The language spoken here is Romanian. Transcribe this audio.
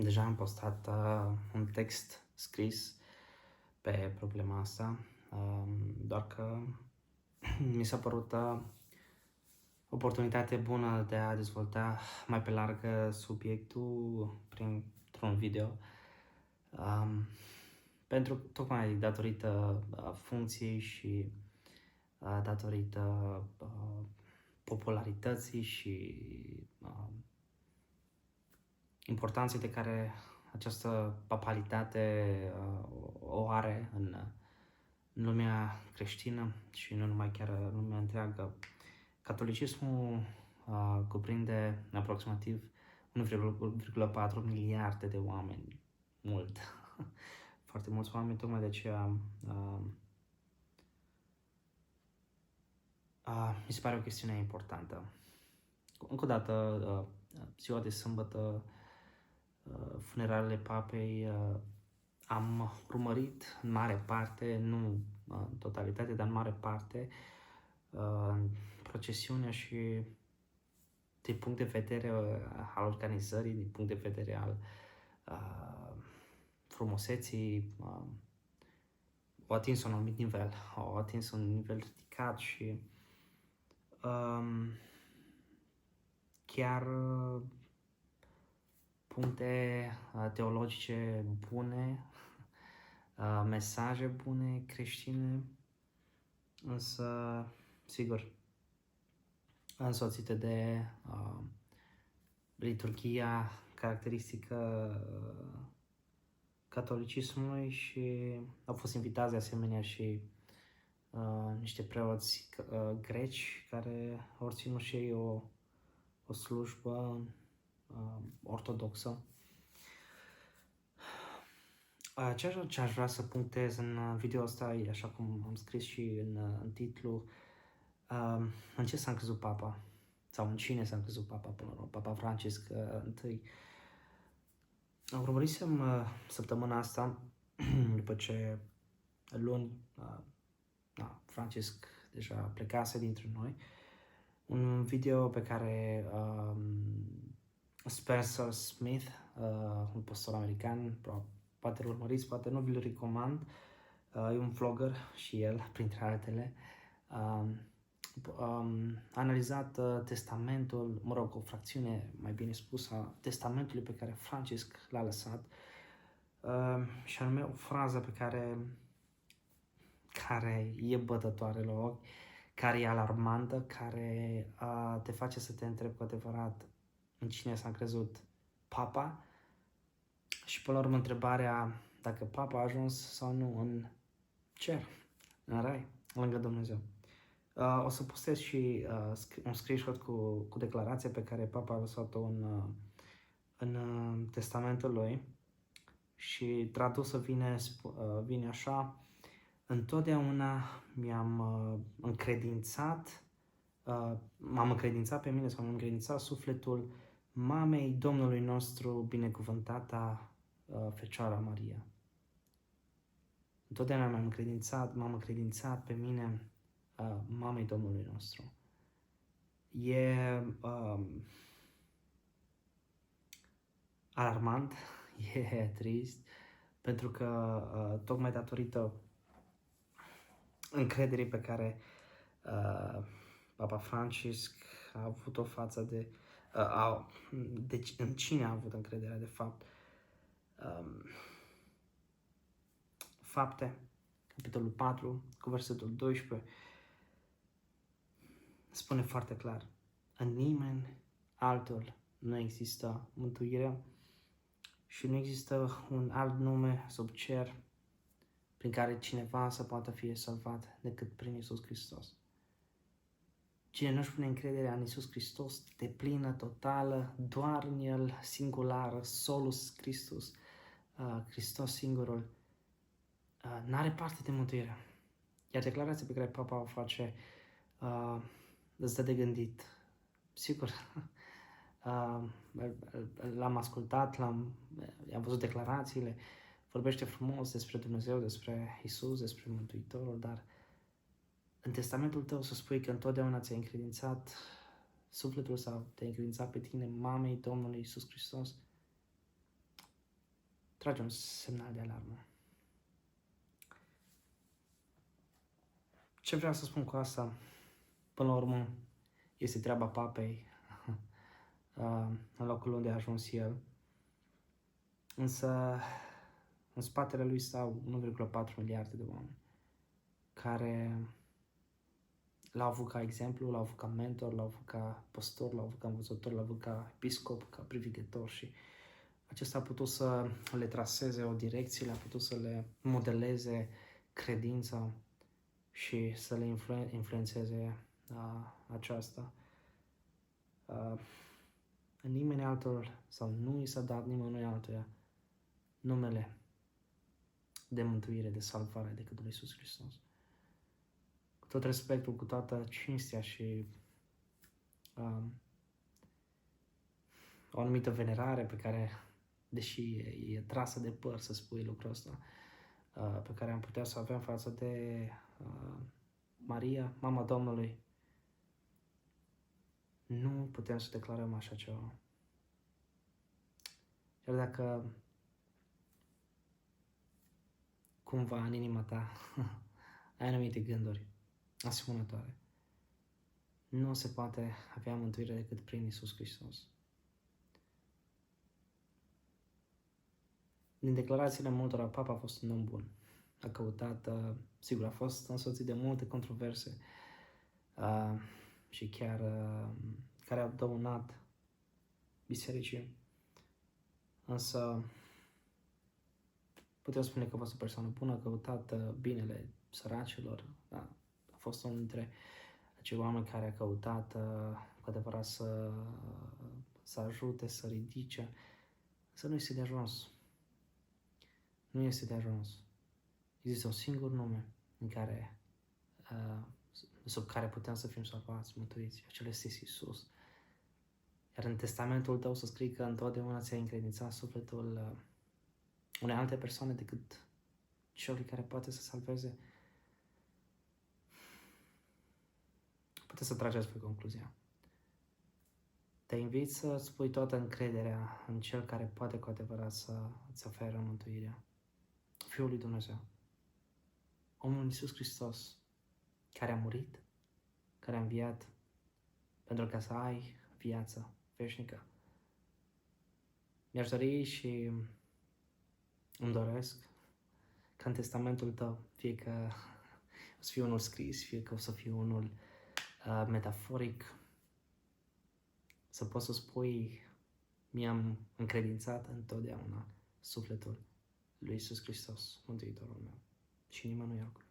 Deja am postat un text scris pe problema asta, doar că mi s-a părut oportunitate bună de a dezvolta mai pe larg subiectul printr-un video, pentru tocmai datorită funcției și datorită popularității și importanței de care această papalitate o are în lumea creștină și nu numai, chiar în lumea întreagă. Catolicismul cuprinde aproximativ 1,4 miliarde de oameni. Mult. Foarte mulți oameni, tocmai de aceea mi se pare o chestiune importantă. Încă o dată, ziua de sâmbătă, funeralele papei, am urmărit în mare parte, nu în totalitate, dar în mare parte, procesiunea și din punct de vedere al organizării, din punct de vedere al frumuseții, au atins un anumit nivel, au atins un nivel ridicat și chiar puncte teologice bune, mesaje bune creștine, însă, sigur, însoțite de liturghia caracteristică catolicismului și au fost invitați de asemenea și niște preoți greci care au ținut și ei o slujbă ortodoxă. Ce aș vrea să punctez în video ăsta e, așa cum am scris și în titlu, în ce s-a încrezut Papa, sau în cine s-a încrezut Papa până la urmă, Papa Francisc I. Urmărisem săptămâna asta, după ce luni Francisc deja plecase dintre noi, un video pe care Spencer Smith, un pastor american, poate îl urmăriți, poate nu vi-l recomand, e un vlogger și el, printre altele, a analizat testamentul, o fracțiune, mai bine spus, a testamentului pe care Francisc l-a lăsat, și anume o frază pe care e bătătoare la ochi, care e alarmantă, care te face să te întrebi cu adevărat în cine s-a crezut Papa și până la urmă întrebarea dacă Papa a ajuns sau nu în cer, în rai, lângă Dumnezeu. O să postez și un screenshot cu declarația pe care Papa a lăsat-o în testamentul lui și tradusă vine așa: întotdeauna m-am încredințat pe mine sau m-am încredințat sufletul mamei Domnului nostru, binecuvântata Fecioara Maria. Întotdeauna m-am încredințat pe mine mamei Domnului nostru. E alarmant, e trist, pentru că tocmai datorită încrederii pe care Papa Francisc a avut-o față de deci în cine a avut încrederea, de fapt. Fapte, capitolul 4, cu versetul 12, spune foarte clar: în nimeni altul nu există mântuirea și nu există un alt nume sub cer prin care cineva să poată fi salvat decât prin Iisus Hristos. Cine nu-și pune încrederea în Iisus Hristos deplină, totală, doar în El, singulară, solus Christus, Hristos singurul, n-are parte de mântuire. Iar declarația pe care Papa o face îți dă de gândit. Sigur, l-am ascultat, am văzut declarațiile, vorbește frumos despre Dumnezeu, despre Iisus, despre Mântuitorul, dar în testamentul tău să spui că întotdeauna ți-ai încredințat sufletul sau te-ai încredințat pe tine mamei Domnului Iisus Hristos, trage un semnal de alarmă. Ce vreau să spun cu asta? Până la urmă, este treaba papei în locul unde a ajuns el. Însă, în spatele lui stau 1,4 miliarde de oameni care l-au avut ca exemplu, l-au avut ca mentor, l-au avut ca păstor, l-au avut ca învățător, l-au avut ca episcop, ca privighetor și acesta a putut să le traseze o direcție, a putut să le modeleze credința și să le influențeze aceasta. Nimeni altul sau nu i s-a dat nimănui altuia numele de mântuire, de salvare decât lui Iisus Hristos. Cu tot respectul, cu toată cinstea și o anumită venerare pe care, deși e trasă de păr să spui lucrul ăsta, pe care am putea să o avem față de Maria, mama Domnului, nu putem să declarăm așa ceva. Iar dacă cumva în inima ta ai anumite gânduri asemănătoare, nu se poate avea mântuire decât prin Iisus Hristos. Din declarațiile multora, Papa a fost un om bun. A căutat, sigur, a fost însoțit de multe controverse și chiar care au dăunat bisericii. Însă putem spune că a fost o persoană bună, a căutat binele săracilor. Da? A fost unul dintre acei oameni care a căutat cu adevărat să ajute, să ridice. Să nu este de ajuns. Nu este de ajuns. Există un singur nume în care, sub care putem să fim salvați, mântuiți. Acela este Iisus. Iar în testamentul tău să scrii că întotdeauna ți-ai încredințat sufletul unei alte persoane decât celui care poate să salveze. Puteți să trageți pe concluzia. Te invit să spui toată încrederea în Cel care poate cu adevărat să îți oferă mântuirea. Fiul lui Dumnezeu. Omul Iisus Hristos, care a murit, care a înviat pentru ca să ai viață veșnică. Mi-aș dori și îmi doresc ca în testamentul tău, fie că o să fie unul scris, fie că o să fie unul metaforic, să poți să spui, mi-am încredințat întotdeauna sufletul lui Iisus Hristos, Mântuitorul meu, și nimănui altcui.